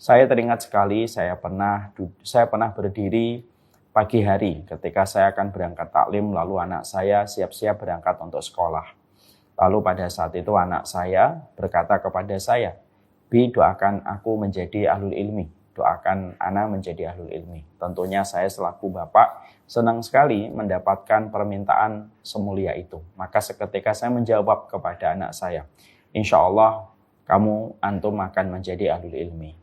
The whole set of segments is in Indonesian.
Saya teringat sekali saya pernah berdiri pagi hari ketika saya akan berangkat taklim, lalu anak saya siap-siap berangkat untuk sekolah. Lalu pada saat itu anak saya berkata kepada saya, "Bi, doakan aku menjadi ahlul ilmi, doakan ana menjadi ahlul ilmi." Tentunya saya selaku bapak senang sekali mendapatkan permintaan semulia itu. Maka seketika saya menjawab kepada anak saya, "Insya Allah kamu antum akan menjadi ahlul ilmi."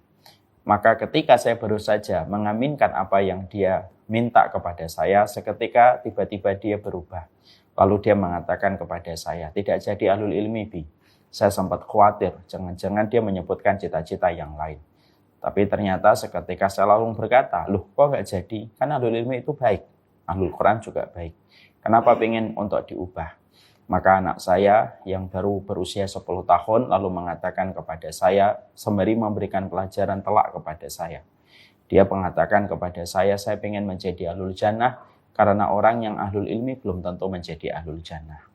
Maka ketika saya baru saja mengaminkan apa yang dia minta kepada saya, seketika tiba-tiba dia berubah. Lalu dia mengatakan kepada saya, "Tidak jadi ahlul ilmi, Bi." Saya sempat khawatir, jangan-jangan dia menyebutkan cita-cita yang lain. Tapi ternyata seketika saya langsung berkata, "Loh, kok gak jadi? Kan ahlul ilmi itu baik. Ahlul Quran juga baik. Kenapa pengen untuk diubah?" Maka anak saya yang baru berusia 10 tahun lalu mengatakan kepada saya, sembari memberikan pelajaran telak kepada saya. Dia mengatakan kepada saya pengen menjadi ahlul jannah, karena orang yang ahlul ilmi belum tentu menjadi ahlul jannah.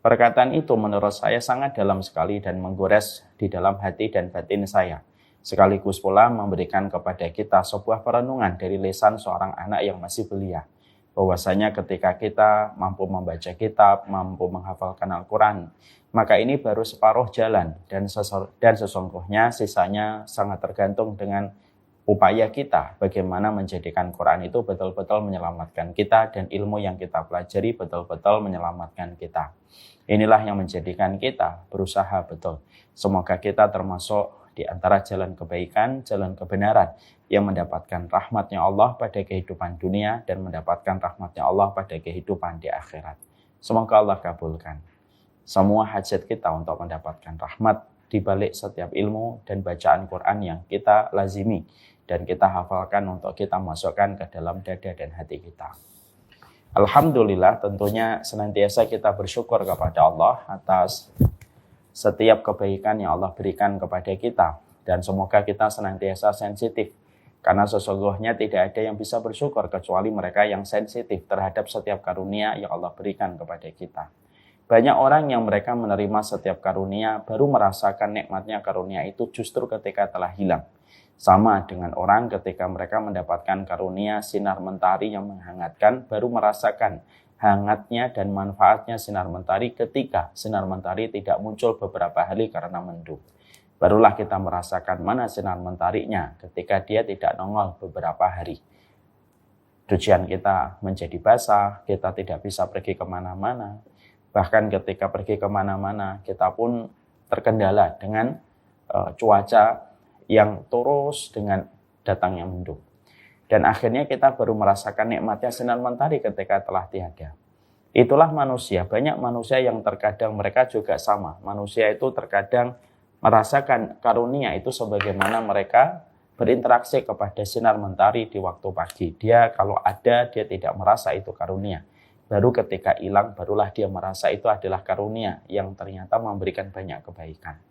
Perkataan itu menurut saya sangat dalam sekali dan menggores di dalam hati dan batin saya. Sekaligus pula memberikan kepada kita sebuah perenungan dari lisan seorang anak yang masih belia. Bahwasanya ketika kita mampu membaca kitab, mampu menghafalkan Al-Quran, maka ini baru separuh jalan dan sesungguhnya sisanya sangat tergantung dengan upaya kita bagaimana menjadikan Quran itu betul-betul menyelamatkan kita dan ilmu yang kita pelajari betul-betul menyelamatkan kita. Inilah yang menjadikan kita berusaha betul. Semoga kita termasuk di antara jalan kebaikan, jalan kebenaran yang mendapatkan rahmatnya Allah pada kehidupan dunia dan mendapatkan rahmatnya Allah pada kehidupan di akhirat. Semoga Allah kabulkan semua hajat kita untuk mendapatkan rahmat di balik setiap ilmu dan bacaan Quran yang kita lazimi dan kita hafalkan untuk kita masukkan ke dalam dada dan hati kita. Alhamdulillah, tentunya senantiasa kita bersyukur kepada Allah atas setiap kebaikan yang Allah berikan kepada kita. Dan semoga kita senantiasa sensitif. Karena sesungguhnya tidak ada yang bisa bersyukur kecuali mereka yang sensitif terhadap setiap karunia yang Allah berikan kepada kita. Banyak orang yang mereka menerima setiap karunia baru merasakan nikmatnya karunia itu justru ketika telah hilang. Sama dengan orang ketika mereka mendapatkan karunia sinar mentari yang menghangatkan baru merasakan hangatnya dan manfaatnya sinar mentari ketika sinar mentari tidak muncul beberapa hari karena mendung. Barulah kita merasakan mana sinar mentarinya ketika dia tidak nongol beberapa hari. Cucian kita menjadi basah, kita tidak bisa pergi kemana-mana. Bahkan ketika pergi kemana-mana kita pun terkendala dengan cuaca yang terus dengan datangnya mendung. Dan akhirnya kita baru merasakan nikmatnya sinar mentari ketika telah tiada. Itulah manusia. Banyak manusia yang terkadang mereka juga sama. Manusia itu terkadang merasakan karunia itu sebagaimana mereka berinteraksi kepada sinar mentari di waktu pagi. Dia kalau ada, dia tidak merasa itu karunia. Baru ketika hilang, barulah dia merasa itu adalah karunia yang ternyata memberikan banyak kebaikan.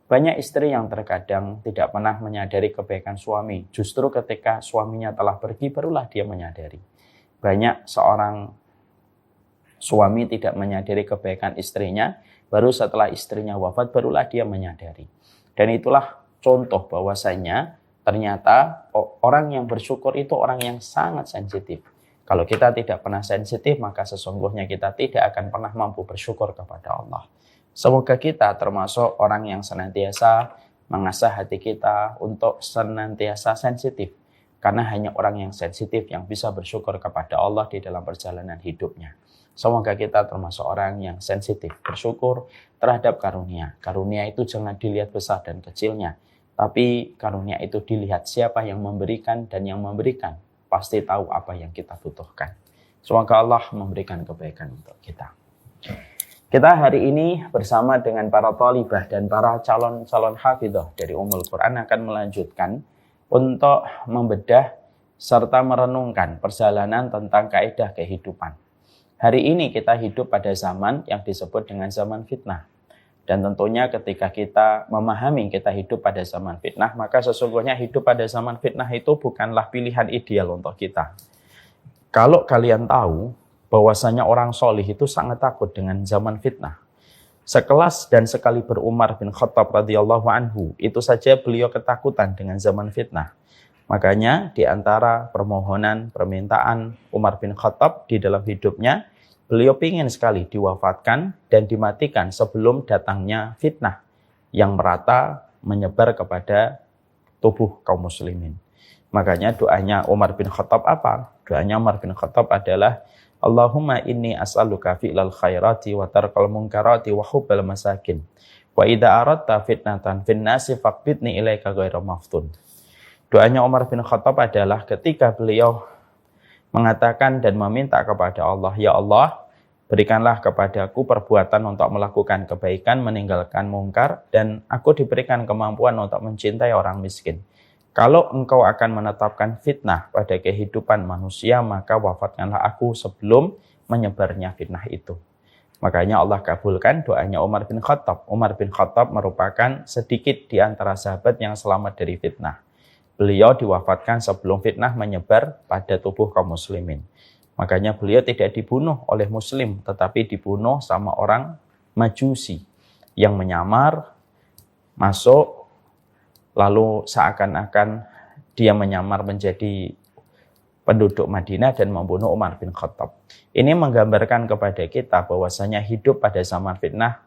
Banyak istri yang terkadang tidak pernah menyadari kebaikan suami. Justru ketika suaminya telah pergi, barulah dia menyadari. Banyak seorang suami tidak menyadari kebaikan istrinya, baru setelah istrinya wafat, barulah dia menyadari. Dan itulah contoh bahwasanya ternyata orang yang bersyukur itu orang yang sangat sensitif. Kalau kita tidak pernah sensitif, maka sesungguhnya kita tidak akan pernah mampu bersyukur kepada Allah. Semoga kita termasuk orang yang senantiasa mengasah hati kita untuk senantiasa sensitif. Karena hanya orang yang sensitif yang bisa bersyukur kepada Allah di dalam perjalanan hidupnya. Semoga kita termasuk orang yang sensitif, bersyukur terhadap karunia. Karunia itu jangan dilihat besar dan kecilnya. Tapi karunia itu dilihat siapa yang memberikan dan yang memberikan pasti tahu apa yang kita butuhkan. Semoga Allah memberikan kebaikan untuk kita. Kita hari ini bersama dengan para thalibah dan para calon hafidhah dari Ummul Quran akan melanjutkan untuk membedah serta merenungkan perjalanan tentang kaidah kehidupan. Hari ini kita hidup pada zaman yang disebut dengan zaman fitnah. Dan tentunya ketika kita memahami kita hidup pada zaman fitnah, maka sesungguhnya hidup pada zaman fitnah itu bukanlah pilihan ideal untuk kita. Kalau kalian tahu bahwasanya orang solih itu sangat takut dengan zaman fitnah. Sekelas dan sekaliber Umar bin Khattab radhiyallahu anhu, itu saja beliau ketakutan dengan zaman fitnah. Makanya di antara permohonan, permintaan Umar bin Khattab di dalam hidupnya, beliau ingin sekali diwafatkan dan dimatikan sebelum datangnya fitnah yang merata menyebar kepada tubuh kaum muslimin. Makanya doanya Umar bin Khattab apa? Doanya Umar bin Khattab adalah Allahumma inni as'aluka fi'lal khairati wa tarkal munkarati wa hubbal masakin. Wa idza aradta fitnatan fin nasi faqbidni ilaika ghairu maftun. Doanya Umar bin Khattab adalah ketika beliau mengatakan dan meminta kepada Allah, ya Allah, berikanlah kepadaku perbuatan untuk melakukan kebaikan, meninggalkan mungkar, dan aku diberikan kemampuan untuk mencintai orang miskin. Kalau engkau akan menetapkan fitnah pada kehidupan manusia, maka wafatkanlah aku sebelum menyebarnya fitnah itu. Makanya Allah kabulkan doanya Umar bin Khattab. Umar bin Khattab merupakan sedikit di antara sahabat yang selamat dari fitnah. Beliau diwafatkan sebelum fitnah menyebar pada tubuh kaum muslimin. Makanya beliau tidak dibunuh oleh muslim, tetapi dibunuh sama orang Majusi yang menyamar, masuk, lalu seakan-akan dia menyamar menjadi penduduk Madinah dan membunuh Umar bin Khattab. Ini menggambarkan kepada kita bahwasanya hidup pada zaman fitnah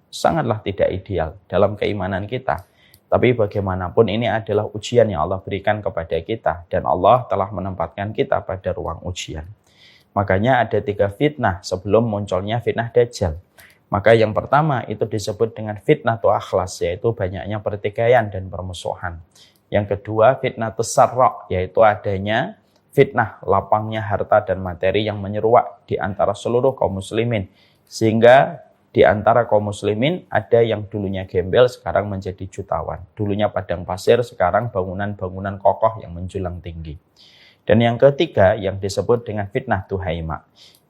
sangatlah tidak ideal dalam keimanan kita. Tapi bagaimanapun ini adalah ujian yang Allah berikan kepada kita dan Allah telah menempatkan kita pada ruang ujian. Makanya ada 3 fitnah sebelum munculnya fitnah Dajjal. Maka yang pertama itu disebut dengan fitnah tu akhlas, yaitu banyaknya pertikaian dan permusuhan. Yang kedua fitnah tasarra, yaitu adanya fitnah lapangnya harta dan materi yang menyeruak di antara seluruh kaum muslimin. Sehingga di antara kaum muslimin ada yang dulunya gembel sekarang menjadi jutawan. Dulunya padang pasir sekarang bangunan-bangunan kokoh yang menjulang tinggi. Dan yang ketiga yang disebut dengan fitnah tuhaima.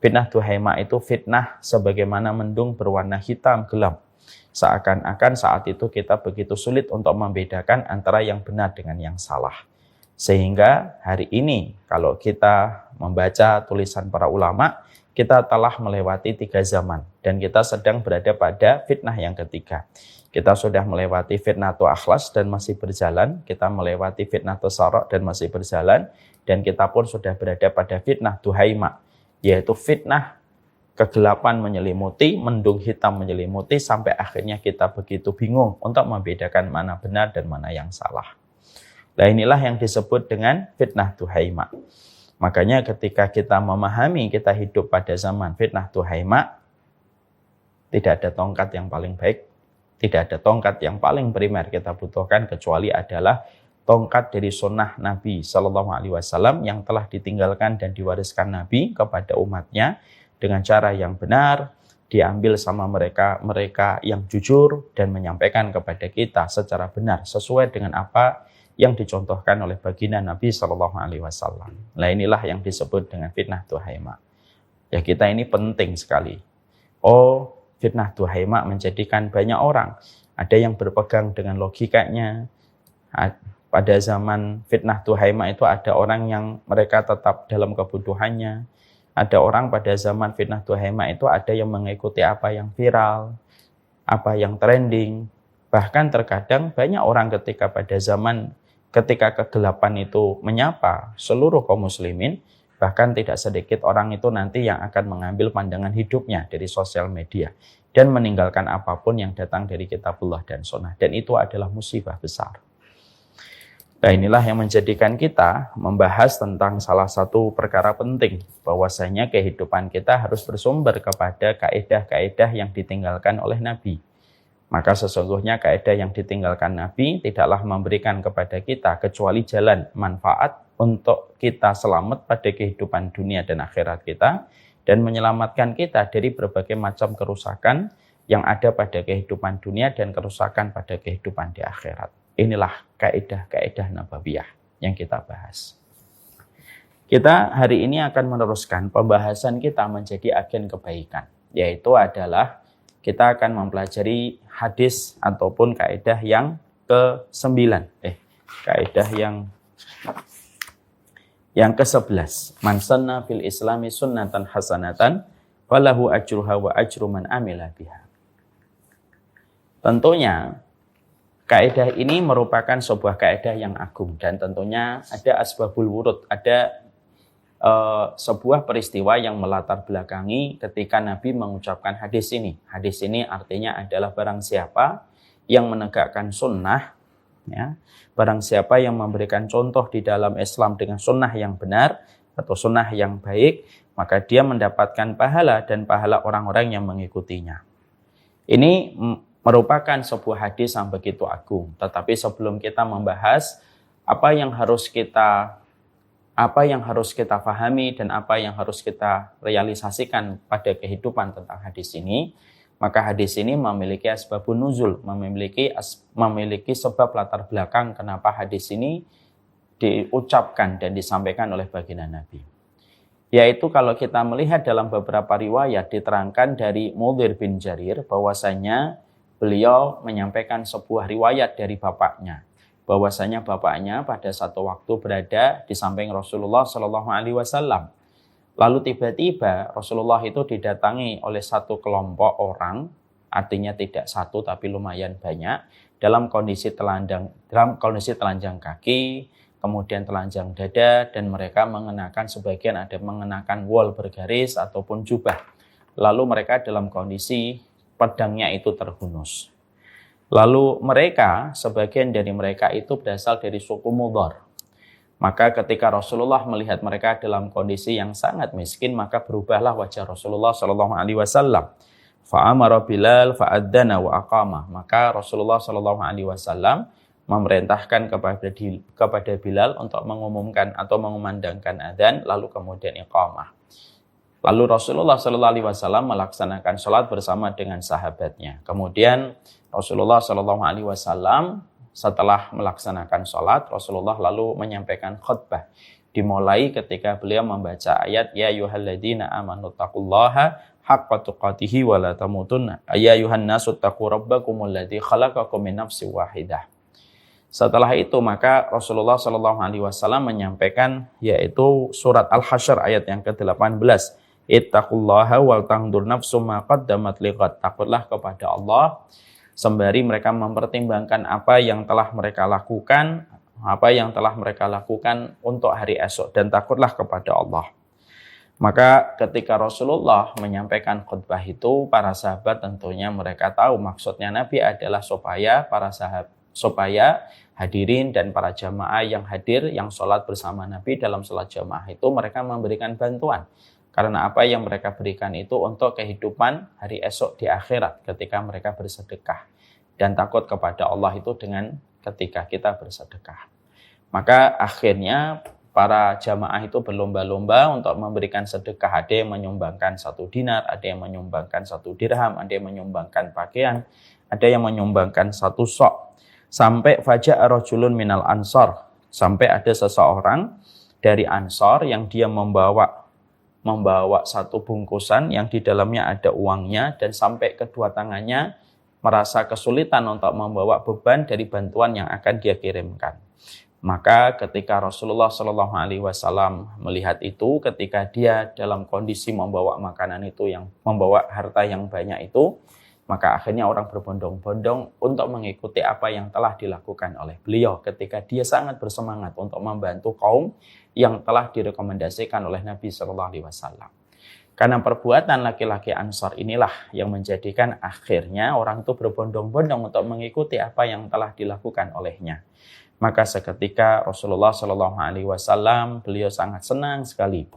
Fitnah tuhaima itu fitnah sebagaimana mendung berwarna hitam gelap. Seakan-akan saat itu kita begitu sulit untuk membedakan antara yang benar dengan yang salah. Sehingga hari ini kalau kita membaca tulisan para ulama, kita telah melewati 3 zaman. Dan kita sedang berada pada fitnah yang ketiga. Kita sudah melewati fitnah tu akhlas dan masih berjalan. Kita melewati fitnah tu sarok dan masih berjalan. Dan kita pun sudah berada pada fitnah tuhaima, yaitu fitnah kegelapan menyelimuti, mendung hitam menyelimuti, sampai akhirnya kita begitu bingung untuk membedakan mana benar dan mana yang salah. Nah inilah yang disebut dengan fitnah tuhaima. Makanya ketika kita memahami kita hidup pada zaman fitnah tuhaima, tidak ada tongkat yang paling baik, tidak ada tongkat yang paling primer kita butuhkan kecuali adalah tongkat dari sunnah Nabi Sallallahu Alaihi Wasallam yang telah ditinggalkan dan diwariskan Nabi kepada umatnya dengan cara yang benar, diambil sama mereka yang jujur dan menyampaikan kepada kita secara benar sesuai dengan apa yang dicontohkan oleh baginda Nabi Sallallahu Alaihi Wasallam. Nah inilah yang disebut dengan fitnah tuhaima. Ya kita ini penting sekali. Oh fitnah tuhaima menjadikan banyak orang. Ada yang berpegang dengan logikanya. Pada zaman fitnah tuhaima itu ada orang yang mereka tetap dalam kebutuhannya. Ada orang pada zaman fitnah tuhaima itu ada yang mengikuti apa yang viral, apa yang trending. Bahkan terkadang banyak orang ketika kegelapan itu menyapa seluruh kaum muslimin, bahkan tidak sedikit orang itu nanti yang akan mengambil pandangan hidupnya dari sosial media dan meninggalkan apapun yang datang dari kitabullah dan sunnah. Dan itu adalah musibah besar. Nah inilah yang menjadikan kita membahas tentang salah satu perkara penting, bahwasanya kehidupan kita harus bersumber kepada kaedah-kaedah yang ditinggalkan oleh Nabi. Maka sesungguhnya kaedah yang ditinggalkan Nabi tidaklah memberikan kepada kita kecuali jalan manfaat untuk kita selamat pada kehidupan dunia dan akhirat kita, dan menyelamatkan kita dari berbagai macam kerusakan yang ada pada kehidupan dunia dan kerusakan pada kehidupan di akhirat. Inilah kaedah-kaedah nabawiyah yang kita bahas. Kita hari ini akan meneruskan pembahasan kita menjadi agen kebaikan, yaitu adalah kita akan mempelajari hadis ataupun kaedah yang ke-9. Kaedah yang ke-11. Man sanna fil islami sunnatan hasanatan falahu ajruha wa ajru man amila biha. Tentunya kaidah ini merupakan sebuah kaidah yang agung dan tentunya ada asbabul wurud, ada sebuah peristiwa yang melatar belakangi ketika Nabi mengucapkan hadis ini. Hadis ini artinya adalah barang siapa yang menegakkan sunnah, ya, barang siapa yang memberikan contoh di dalam Islam dengan sunnah yang benar atau sunnah yang baik, maka dia mendapatkan pahala dan pahala orang-orang yang mengikutinya. Ini merupakan sebuah hadis yang begitu agung. Tetapi sebelum kita membahas apa yang harus kita pahami dan apa yang harus kita realisasikan pada kehidupan tentang hadis ini, maka hadis ini memiliki asbabun nuzul, memiliki sebab latar belakang kenapa hadis ini diucapkan dan disampaikan oleh baginda Nabi. Yaitu kalau kita melihat dalam beberapa riwayat diterangkan dari Mudhir bin Jarir bahwasanya beliau menyampaikan sebuah riwayat dari bapaknya. Bahwasanya bapaknya pada satu waktu berada di samping Rasulullah Shallallahu Alaihi Wasallam. Lalu tiba-tiba Rasulullah itu didatangi oleh satu kelompok orang, artinya tidak satu tapi lumayan banyak, dalam kondisi telanjang kaki, kemudian telanjang dada, dan mereka mengenakan sebagian ada mengenakan wol bergaris ataupun jubah. Lalu mereka dalam kondisi pedangnya itu terhunus. Lalu sebagian dari mereka itu berasal dari suku Mudhar. Maka ketika Rasulullah melihat mereka dalam kondisi yang sangat miskin, maka berubahlah wajah Rasulullah Shallallahu Alaihi Wasallam. Fa'amara Bilal fa'adzana wa aqama. Maka Rasulullah Shallallahu Alaihi Wasallam memerintahkan kepada Bilal untuk mengumumkan atau mengumandangkan adzan, lalu kemudian iqamah. Lalu Rasulullah Shallallahu Alaihi Wasallam melaksanakan sholat bersama dengan sahabatnya. Kemudian Rasulullah Shallallahu Alaihi Wasallam setelah melaksanakan sholat, Rasulullah lalu menyampaikan khutbah. Dimulai ketika beliau membaca ayat Ya ayyuhalladzina amanu taqullaha haqqa tuqatihi wa la tamutunna. Ya ayyuhan nasu taqu rabbakumul ladzi khalaqakum min nafsin wahidah. Setelah itu maka Rasulullah Shallallahu Alaihi Wasallam menyampaikan yaitu surat Al-Hasyr ayat yang ke-18. Ittaqullaha wal tandur nafsum ma qaddamat liqad. Takutlah kepada Allah sembari mereka mempertimbangkan apa yang telah mereka lakukan untuk hari esok, dan takutlah kepada Allah. Maka ketika Rasulullah menyampaikan khutbah itu, para sahabat tentunya mereka tahu maksudnya Nabi adalah supaya hadirin dan para jamaah yang hadir yang sholat bersama Nabi dalam sholat jamaah itu mereka memberikan bantuan. Karena apa yang mereka berikan itu untuk kehidupan hari esok di akhirat ketika mereka bersedekah. Dan takut kepada Allah itu dengan ketika kita bersedekah. Maka akhirnya para jamaah itu berlomba-lomba untuk memberikan sedekah. Ada yang menyumbangkan 1 dinar, ada yang menyumbangkan 1 dirham, ada yang menyumbangkan pakaian, ada yang menyumbangkan 1 sok. Sampai faja'a rajulun minal ansar. Sampai ada seseorang dari Ansar yang dia membawa 1 bungkusan yang di dalamnya ada uangnya, dan sampai kedua tangannya merasa kesulitan untuk membawa beban dari bantuan yang akan dia kirimkan. Maka ketika Rasulullah Shallallahu Alaihi Wasallam melihat itu, ketika dia dalam kondisi membawa makanan itu, yang membawa harta yang banyak itu, maka akhirnya orang berbondong-bondong untuk mengikuti apa yang telah dilakukan oleh beliau ketika dia sangat bersemangat untuk membantu kaum yang telah direkomendasikan oleh Nabi Shallallahu Alaihi Wasallam. Karena perbuatan laki-laki Ansar inilah yang menjadikan akhirnya orang itu berbondong-bondong untuk mengikuti apa yang telah dilakukan olehnya. Maka seketika Rasulullah Shallallahu Alaihi Wasallam beliau sangat senang sekali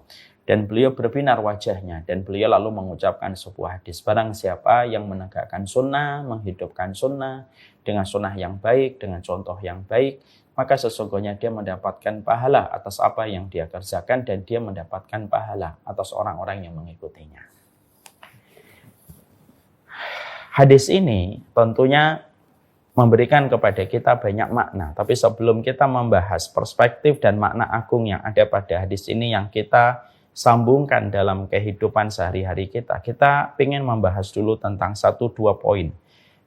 dan beliau berbinar wajahnya dan beliau lalu mengucapkan sebuah hadis. Barang siapa yang menegakkan sunnah, menghidupkan sunnah dengan sunnah yang baik, dengan contoh yang baik, maka sesungguhnya dia mendapatkan pahala atas apa yang dia kerjakan dan dia mendapatkan pahala atas orang-orang yang mengikutinya. Hadis ini tentunya memberikan kepada kita banyak makna. Tapi sebelum kita membahas perspektif dan makna agung yang ada pada hadis ini yang kita sambungkan dalam kehidupan sehari-hari kita, kita ingin membahas dulu tentang 1-2 poin.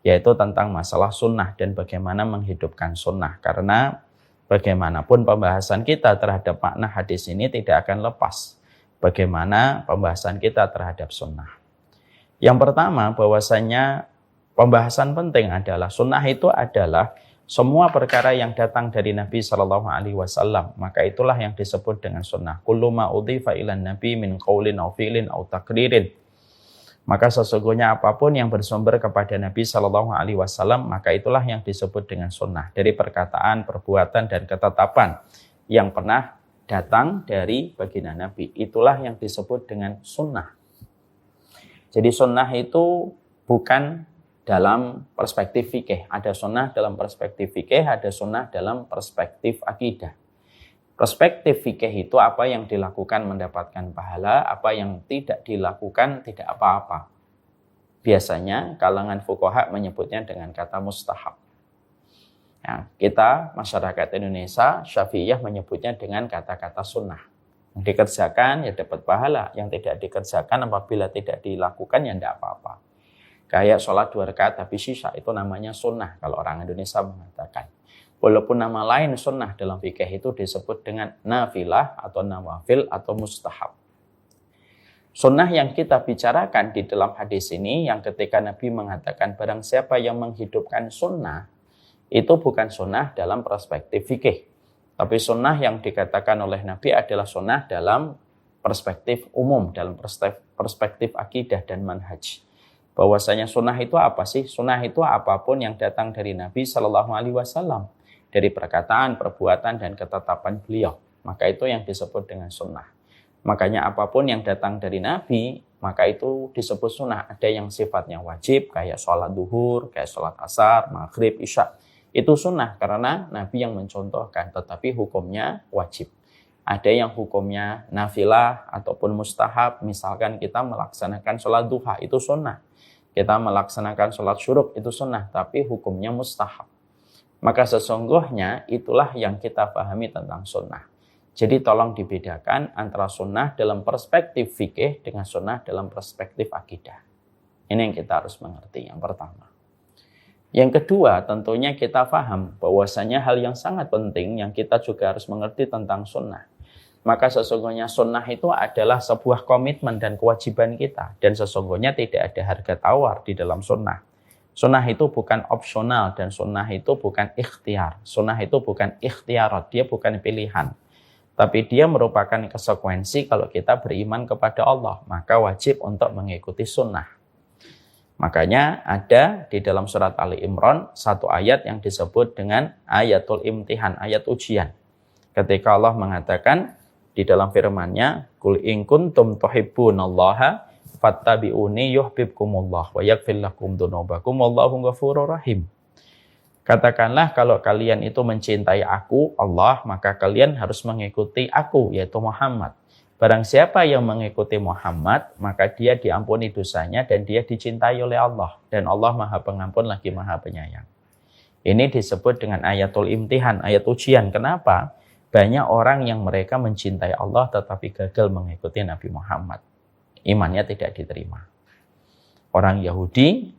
Yaitu tentang masalah sunnah dan bagaimana menghidupkan sunnah. Karena bagaimanapun pembahasan kita terhadap makna hadis ini tidak akan lepas bagaimana pembahasan kita terhadap sunnah. Yang pertama, bahwasanya Pembahasan penting adalah sunnah itu adalah semua perkara yang datang dari Nabi Shallallahu Alaihi Wasallam, maka itulah yang disebut dengan sunnah. Kullu ma udhifa ilan Nabi min qaulin aw fi'lin aw takririn. Maka sesungguhnya apapun yang bersumber kepada Nabi Shallallahu Alaihi Wasallam, maka itulah yang disebut dengan sunnah, dari perkataan, perbuatan, dan ketetapan yang pernah datang dari baginda Nabi. Itulah yang disebut dengan sunnah. Jadi sunnah itu bukan dalam perspektif fikih. Ada sunnah dalam perspektif fikih, ada sunnah dalam perspektif akidah. Perspektif fikih itu apa yang dilakukan mendapatkan pahala, apa yang tidak dilakukan tidak apa-apa. Biasanya kalangan fuqaha menyebutnya dengan kata mustahab. Ya, kita masyarakat Indonesia Syafi'iyah menyebutnya dengan kata-kata sunnah. Yang dikerjakan ya dapat pahala, yang tidak dikerjakan apabila tidak dilakukan ya tidak apa-apa. Kayak sholat 2 rakaat habis isya itu namanya sunnah kalau orang Indonesia mengatakan. Walaupun nama lain sunnah dalam fikih itu disebut dengan nafilah atau nawafil atau mustahab. Sunnah yang kita bicarakan di dalam hadis ini yang ketika Nabi mengatakan barang siapa yang menghidupkan sunnah, itu bukan sunnah dalam perspektif fikih. Tapi sunnah yang dikatakan oleh Nabi adalah sunnah dalam perspektif umum, dalam perspektif akidah dan manhaj. Bahwasanya sunnah itu apa sih? Sunnah itu apapun yang datang dari Nabi Shallallahu Alaihi Wasallam, dari perkataan, perbuatan, dan ketetapan beliau. Maka itu yang disebut dengan sunnah. Makanya apapun yang datang dari Nabi, maka itu disebut sunnah. Ada yang sifatnya wajib, kayak sholat duhur, kayak sholat asar, maghrib, isya. Itu sunnah karena Nabi yang mencontohkan, tetapi hukumnya wajib. Ada yang hukumnya nafilah ataupun mustahab, misalkan kita melaksanakan sholat duha, itu sunnah. Kita melaksanakan sholat syuruk, itu sunnah, tapi hukumnya mustahab. Maka sesungguhnya itulah yang kita pahami tentang sunnah. Jadi tolong dibedakan antara sunnah dalam perspektif fikih dengan sunnah dalam perspektif akidah. Ini yang kita harus mengerti, yang pertama. Yang kedua, tentunya kita paham bahwasanya hal yang sangat penting yang kita juga harus mengerti tentang sunnah. Maka sesungguhnya sunnah itu adalah sebuah komitmen dan kewajiban kita. Dan sesungguhnya tidak ada harga tawar di dalam sunnah. Sunnah itu bukan opsional dan sunnah itu bukan ikhtiar. Sunnah itu bukan ikhtiarat, dia bukan pilihan. Tapi dia merupakan konsekuensi kalau kita beriman kepada Allah. Maka wajib untuk mengikuti sunnah. Makanya ada di dalam surat Ali Imran satu ayat yang disebut dengan ayatul imtihan, ayat ujian. Ketika Allah mengatakan di dalam firman-Nya, "Qul in kuntum tuhibbunallaha fattabi'uni yuhibbukumullah wa yaghfir lakum dzunubakum wallahu ghafurur rahim." Katakanlah kalau kalian itu mencintai aku, Allah, maka kalian harus mengikuti aku, yaitu Muhammad. Barang siapa yang mengikuti Muhammad, maka dia diampuni dosanya dan dia dicintai oleh Allah. Dan Allah Maha Pengampun lagi Maha Penyayang. Ini disebut dengan ayatul imtihan, ayat ujian. Kenapa? Banyak orang yang mereka mencintai Allah tetapi gagal mengikuti Nabi Muhammad. Imannya tidak diterima. Orang Yahudi,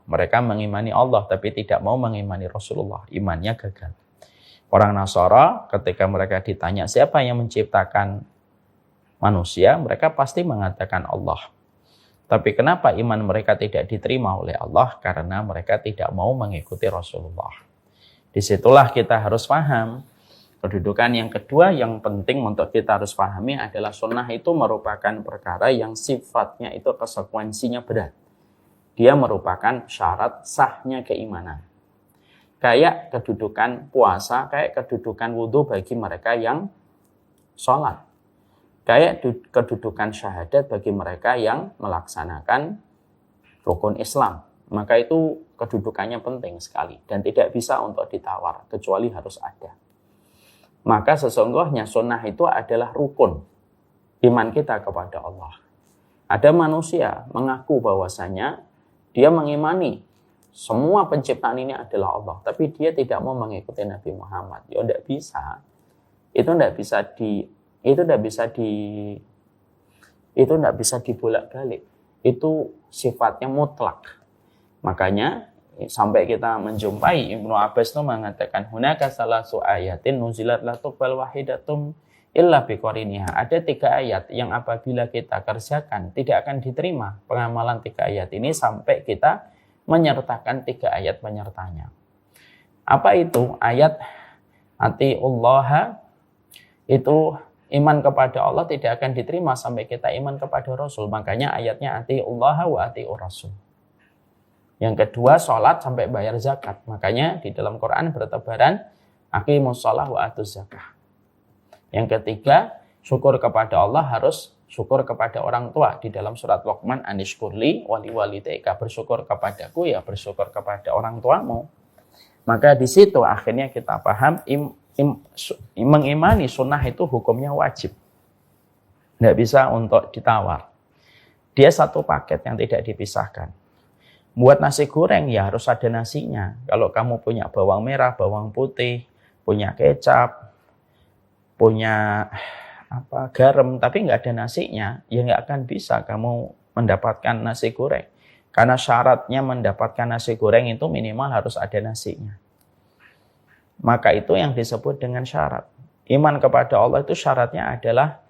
mereka mengimani Allah tapi tidak mau mengimani Rasulullah. Imannya gagal. Orang Nasara, ketika mereka ditanya siapa yang menciptakan manusia, mereka pasti mengatakan Allah. Tapi kenapa iman mereka tidak diterima oleh Allah? Karena mereka tidak mau mengikuti Rasulullah. Disitulah kita harus paham. Kedudukan yang kedua yang penting untuk kita harus pahami adalah sunnah itu merupakan perkara yang sifatnya itu konsekuensinya berat. Dia merupakan syarat sahnya keimanan. Kayak kedudukan puasa, kayak kedudukan wudhu bagi mereka yang sholat. Kayak kedudukan syahadat bagi mereka yang melaksanakan rukun Islam. Maka itu kedudukannya penting sekali dan tidak bisa untuk ditawar, kecuali harus ada. Maka sesungguhnya sunnah itu adalah rukun iman kita kepada Allah. Ada manusia mengaku bahwasanya dia mengimani semua penciptaan ini adalah Allah, tapi dia tidak mau mengikuti Nabi Muhammad. Ya tidak bisa. Itu tidak bisa dibolak-balik. Itu sifatnya mutlak. Makanya sampai kita menjumpai Ibnu Abbas itu mengatakan hunaka salasu ayatin nuzilat la tuqbal wahidatum illa biqariniha. Ada 3 ayat yang apabila kita kerjakan tidak akan diterima pengamalan 3 ayat ini sampai kita menyertakan 3 ayat penyertanya. Apa itu? Ayat atiullaha, itu iman kepada Allah tidak akan diterima sampai kita iman kepada Rasul. Makanya ayatnya atiullaha wa atiur rasul. Yang kedua, sholat sampai bayar zakat. Makanya di dalam Quran bertebaran aqimus sholah wa atuz zakah. Yang ketiga, syukur kepada Allah harus syukur kepada orang tua. Di dalam surat Luqman, anishkurli wali walidayka, bersyukur kepadaku ya bersyukur kepada orang tuamu. Maka di situ akhirnya kita paham mengimani sunnah itu hukumnya wajib. Tidak bisa untuk ditawar. Dia satu paket yang tidak dipisahkan. Buat nasi goreng ya harus ada nasinya. Kalau kamu punya bawang merah, bawang putih, punya kecap, punya garam, tapi nggak ada nasinya, ya nggak akan bisa kamu mendapatkan nasi goreng. Karena syaratnya mendapatkan nasi goreng itu minimal harus ada nasinya. Maka itu yang disebut dengan syarat. Iman kepada Allah itu syaratnya adalah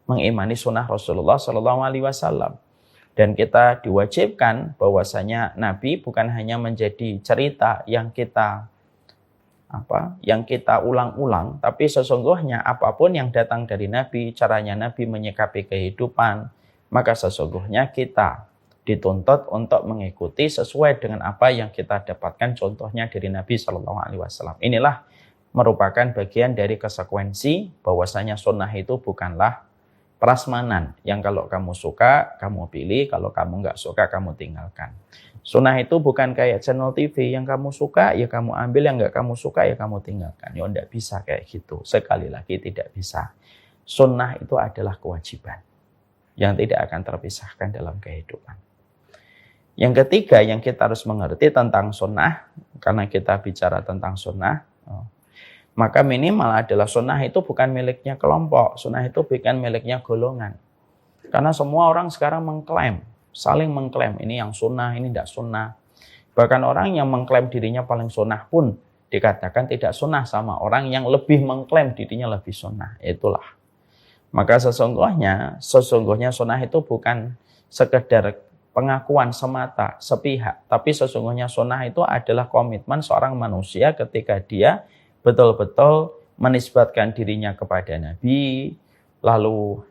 mengimani sunnah Rasulullah SAW. Dan kita diwajibkan bahwasanya Nabi bukan hanya menjadi cerita yang kita ulang-ulang, tapi sesungguhnya apapun yang datang dari Nabi, caranya Nabi menyikapi kehidupan, maka sesungguhnya kita dituntut untuk mengikuti sesuai dengan apa yang kita dapatkan contohnya dari Nabi SAW. Inilah merupakan bagian dari konsekuensi bahwasanya sunnah itu bukanlah prasmanan yang kalau kamu suka, kamu pilih, kalau kamu nggak suka, kamu tinggalkan. Sunnah itu bukan kayak channel TV yang kamu suka, ya kamu ambil, yang nggak kamu suka, ya kamu tinggalkan. Ya nggak bisa kayak gitu. Sekali lagi tidak bisa. Sunnah itu adalah kewajiban yang tidak akan terpisahkan dalam kehidupan. Yang ketiga yang kita harus mengerti tentang sunnah, karena kita bicara tentang sunnah, maka minimal adalah sunnah itu bukan miliknya kelompok, sunnah itu bukan miliknya golongan. Karena semua orang sekarang mengklaim, saling mengklaim, ini yang sunnah, ini tidak sunnah. Bahkan orang yang mengklaim dirinya paling sunnah pun dikatakan tidak sunnah sama orang yang lebih mengklaim dirinya lebih sunnah. Itulah. Maka sesungguhnya sunnah itu bukan sekedar pengakuan semata, sepihak. Tapi sesungguhnya sunnah itu adalah komitmen seorang manusia ketika dia betul-betul menisbatkan dirinya kepada Nabi, lalu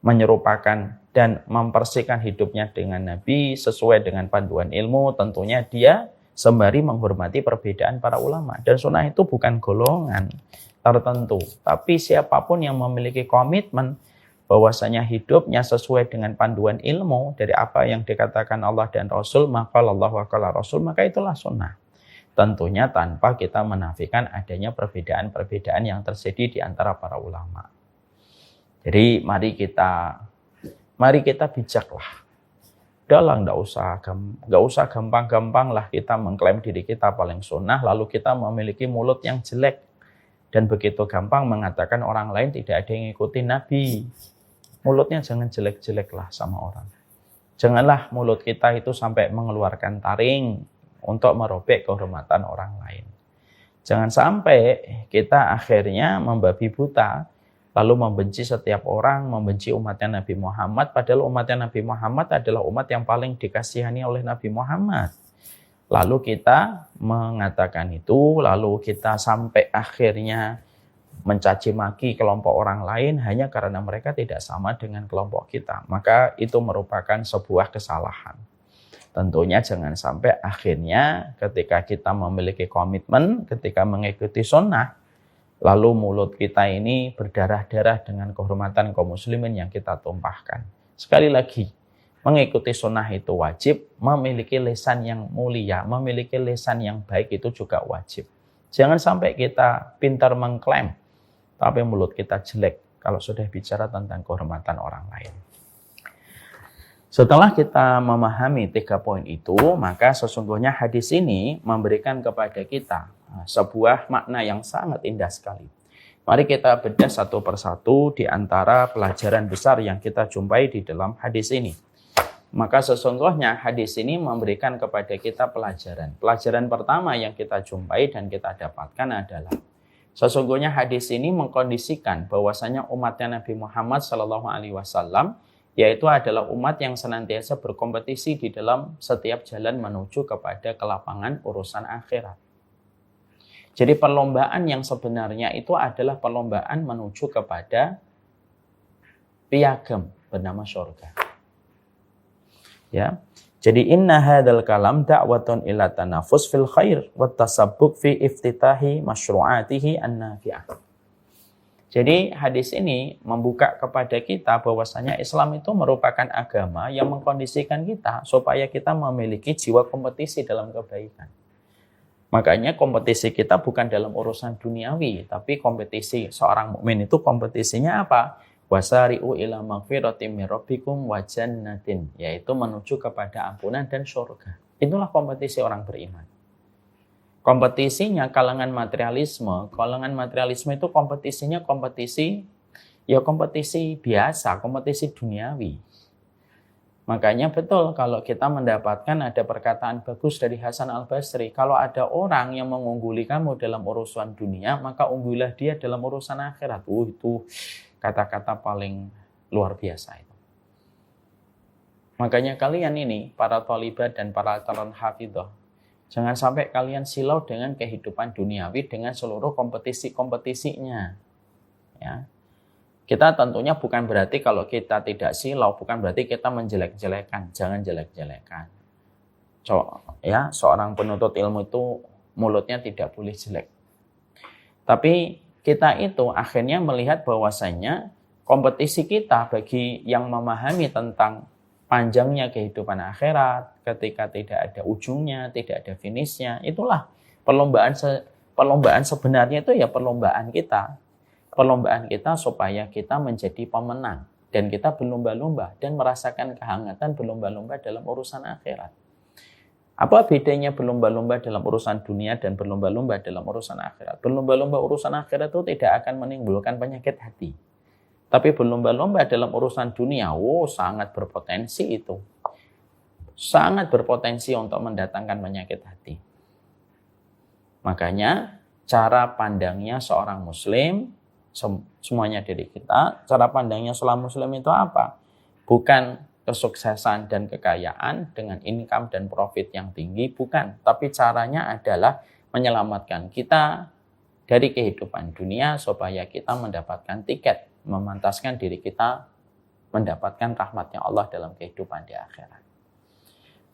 menyerupakan dan mempersihkan hidupnya dengan Nabi sesuai dengan panduan ilmu. Tentunya dia sembari menghormati perbedaan para ulama. Dan sunnah itu bukan golongan tertentu, tapi siapapun yang memiliki komitmen bahwasanya hidupnya sesuai dengan panduan ilmu dari apa yang dikatakan Allah dan Rasul, maka Allah wa qala Rasul, maka itulah sunnah. Tentunya tanpa kita menafikan adanya perbedaan-perbedaan yang terjadi di antara para ulama. Jadi mari kita bijaklah. Udahlah, nggak usah gampang-gampang lah kita mengklaim diri kita paling sunnah, lalu kita memiliki mulut yang jelek dan begitu gampang mengatakan orang lain tidak ada yang ngikutin Nabi. Mulutnya jangan jelek-jelek lah sama orang. Janganlah mulut kita itu sampai mengeluarkan taring untuk merobek kehormatan orang lain. Jangan sampai kita akhirnya membabi buta, lalu membenci setiap orang, membenci umatnya Nabi Muhammad, padahal umatnya Nabi Muhammad adalah umat yang paling dikasihani oleh Nabi Muhammad. Lalu kita mengatakan itu, lalu kita sampai akhirnya mencaci maki kelompok orang lain hanya karena mereka tidak sama dengan kelompok kita. Maka itu merupakan sebuah kesalahan. Tentunya jangan sampai akhirnya ketika kita memiliki komitmen, ketika mengikuti sunnah, lalu mulut kita ini berdarah-darah dengan kehormatan kaum muslimin yang kita tumpahkan. Sekali lagi, mengikuti sunnah itu wajib, memiliki lisan yang mulia, memiliki lisan yang baik itu juga wajib. Jangan sampai kita pintar mengklaim, tapi mulut kita jelek kalau sudah bicara tentang kehormatan orang lain. Setelah kita memahami 3 poin itu, maka sesungguhnya hadis ini memberikan kepada kita sebuah makna yang sangat indah sekali. Mari kita bedah satu persatu di antara pelajaran besar yang kita jumpai di dalam hadis ini. Maka sesungguhnya hadis ini memberikan kepada kita pelajaran. Pelajaran pertama yang kita jumpai dan kita dapatkan adalah sesungguhnya hadis ini mengkondisikan bahwasanya umatnya Nabi Muhammad SAW yaitu adalah umat yang senantiasa berkompetisi di dalam setiap jalan menuju kepada kelapangan urusan akhirat. Jadi perlombaan yang sebenarnya itu adalah perlombaan menuju kepada piagam bernama surga. Ya. Jadi inna hadzal kalam da'watun ila tanafus fil khair wa tasabbuq fi iftitahi masyru'atihi an-nafi'ah. Jadi hadis ini membuka kepada kita bahwasanya Islam itu merupakan agama yang mengkondisikan kita supaya kita memiliki jiwa kompetisi dalam kebaikan. Makanya kompetisi kita bukan dalam urusan duniawi, tapi kompetisi seorang mukmin itu kompetisinya apa? Wasari'u ila magfiratim min rabbikum wa jannatin, yaitu menuju kepada ampunan dan surga. Itulah kompetisi orang beriman. Kompetisinya kalangan materialisme itu kompetisinya kompetisi biasa, kompetisi duniawi. Makanya betul kalau kita mendapatkan ada perkataan bagus dari Hasan Al-Basri, kalau ada orang yang mengungguli kamu dalam urusan dunia, maka unggulilah dia dalam urusan akhirat. Itu kata-kata paling luar biasa itu. Makanya kalian ini, para thalibat dan para calon hafidhah, jangan sampai kalian silau dengan kehidupan duniawi dengan seluruh kompetisi-kompetisinya. Ya. Kita tentunya bukan berarti kalau kita tidak silau, bukan berarti kita menjelek-jelekan. Jangan jelek-jelekan. Seorang penuntut ilmu itu mulutnya tidak boleh jelek. Tapi kita itu akhirnya melihat bahwasannya kompetisi kita bagi yang memahami tentang panjangnya kehidupan akhirat, ketika tidak ada ujungnya, tidak ada finishnya, itulah perlombaan sebenarnya itu ya perlombaan kita. Perlombaan kita supaya kita menjadi pemenang dan kita berlomba-lomba dan merasakan kehangatan berlomba-lomba dalam urusan akhirat. Apa bedanya berlomba-lomba dalam urusan dunia dan berlomba-lomba dalam urusan akhirat? Berlomba-lomba urusan akhirat itu tidak akan menimbulkan penyakit hati. Tapi berlomba-lomba dalam urusan dunia, sangat berpotensi itu. Sangat berpotensi untuk mendatangkan penyakit hati. Makanya cara pandangnya seorang muslim, semuanya dari kita, cara pandangnya seorang muslim itu apa? Bukan kesuksesan dan kekayaan dengan income dan profit yang tinggi, bukan. Tapi caranya adalah menyelamatkan kita dari kehidupan dunia supaya kita mendapatkan tiket, memantaskan diri kita mendapatkan rahmatnya Allah dalam kehidupan di akhirat.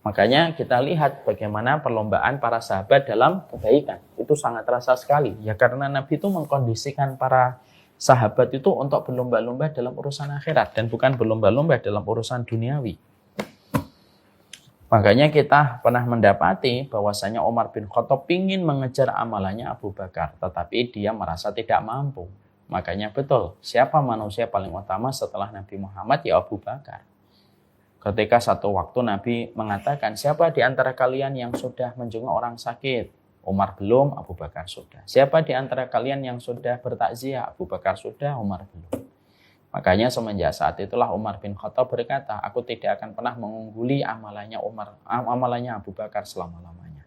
Makanya kita lihat bagaimana perlombaan para sahabat dalam kebaikan. Itu sangat terasa sekali. Ya karena Nabi itu mengkondisikan para sahabat itu untuk berlomba-lomba dalam urusan akhirat dan bukan berlomba-lomba dalam urusan duniawi. Makanya kita pernah mendapati bahwasanya Umar bin Khattab ingin mengejar amalannya Abu Bakar, tetapi dia merasa tidak mampu. Makanya betul, siapa manusia paling utama setelah Nabi Muhammad? Ya Abu Bakar. Ketika satu waktu Nabi mengatakan, siapa di antara kalian yang sudah menjenguk orang sakit? Umar belum, Abu Bakar sudah. Siapa di antara kalian yang sudah bertakziah? Abu Bakar sudah, Umar belum. Makanya semenjak saat itulah Umar bin Khattab berkata, aku tidak akan pernah mengungguli amalannya Abu Bakar selama-lamanya.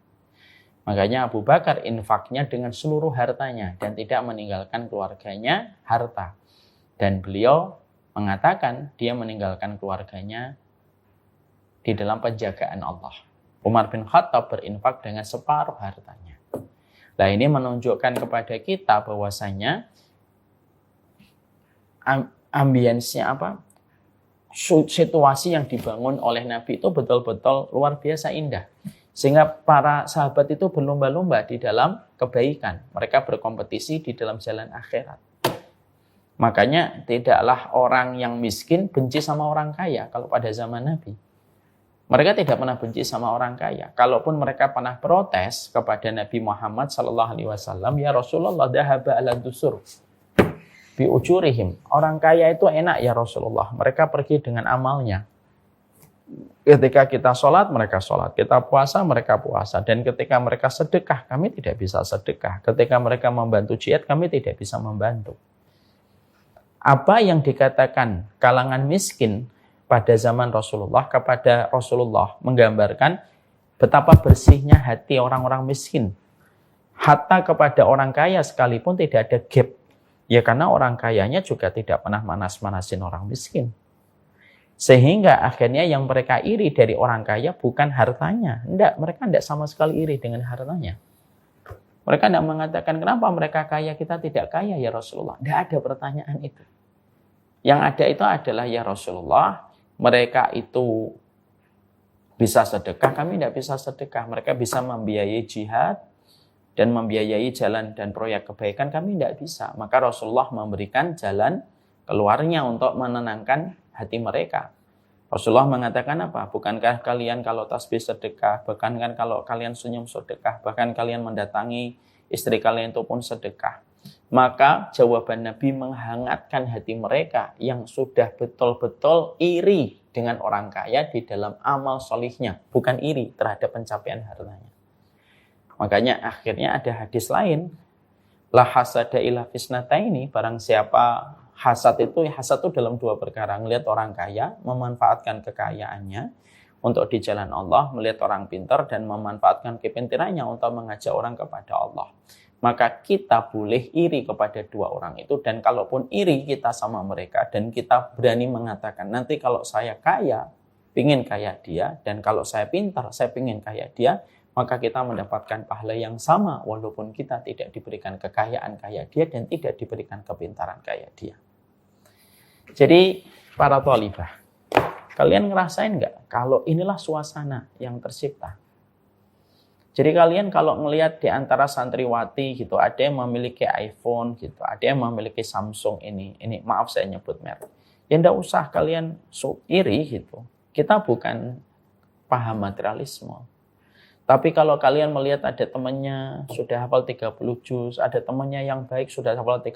Makanya Abu Bakar infaknya dengan seluruh hartanya dan tidak meninggalkan keluarganya harta. Dan beliau mengatakan dia meninggalkan keluarganya di dalam penjagaan Allah. Umar bin Khattab berinfak dengan separuh hartanya. Nah ini menunjukkan kepada kita bahwasanya ambiensnya situasi yang dibangun oleh Nabi itu betul-betul luar biasa indah. Sehingga para sahabat itu berlomba-lomba di dalam kebaikan. Mereka berkompetisi di dalam jalan akhirat. Makanya tidaklah orang yang miskin benci sama orang kaya kalau pada zaman Nabi. Mereka tidak pernah benci sama orang kaya. Kalaupun mereka pernah protes kepada Nabi Muhammad SAW, ya Rasulullah, dhahaba ala dusur bi ujurihim. Orang kaya itu enak ya Rasulullah. Mereka pergi dengan amalnya. Ketika kita sholat, mereka sholat. Kita puasa, mereka puasa. Dan ketika mereka sedekah, kami tidak bisa sedekah. Ketika mereka membantu jihad, kami tidak bisa membantu. Apa yang dikatakan kalangan miskin pada zaman Rasulullah kepada Rasulullah menggambarkan betapa bersihnya hati orang-orang miskin. Hatta kepada orang kaya sekalipun tidak ada gap. Ya karena orang kayanya juga tidak pernah manas-manasin orang miskin. Sehingga akhirnya yang mereka iri dari orang kaya bukan hartanya. Mereka tidak sama sekali iri dengan hartanya. Mereka tidak mengatakan, kenapa mereka kaya, kita tidak kaya ya Rasulullah. Tidak ada pertanyaan itu. Yang ada itu adalah, ya Rasulullah, mereka itu bisa sedekah, kami tidak bisa sedekah. Mereka bisa membiayai jihad dan membiayai jalan dan proyek kebaikan, kami tidak bisa. Maka Rasulullah memberikan jalan keluarnya untuk menenangkan hati mereka. Rasulullah mengatakan apa? Bukankah kalian kalau tasbih sedekah, bahkan kan kalau kalian senyum sedekah, bahkan kalian mendatangi istri kalian itu pun sedekah. Maka jawaban Nabi menghangatkan hati mereka yang sudah betul-betul iri dengan orang kaya di dalam amal solihnya, bukan iri terhadap pencapaian hartanya. Makanya akhirnya ada hadis lain, la hasada illa fisnataini, barang siapa hasad itu dalam dua perkara, melihat orang kaya, memanfaatkan kekayaannya untuk di jalan Allah, melihat orang pintar dan memanfaatkan kepintarannya untuk mengajak orang kepada Allah. Maka kita boleh iri kepada dua orang itu, dan kalaupun iri kita sama mereka dan kita berani mengatakan, nanti kalau saya kaya, pingin kaya dia, dan kalau saya pintar, saya pingin kaya dia, maka kita mendapatkan pahala yang sama walaupun kita tidak diberikan kekayaan kaya dia dan tidak diberikan kepintaran kaya dia. Jadi para thalibah, kalian ngerasain nggak kalau inilah suasana yang tercipta? Jadi kalian kalau ngelihat di antara santriwati gitu, ada yang memiliki iPhone gitu, ada yang memiliki Samsung ini maaf saya nyebut merek. Ya enggak usah kalian iri gitu. Kita bukan paham materialisme. Tapi kalau kalian melihat ada temannya sudah hafal 30 juz, ada temannya yang baik sudah hafal 30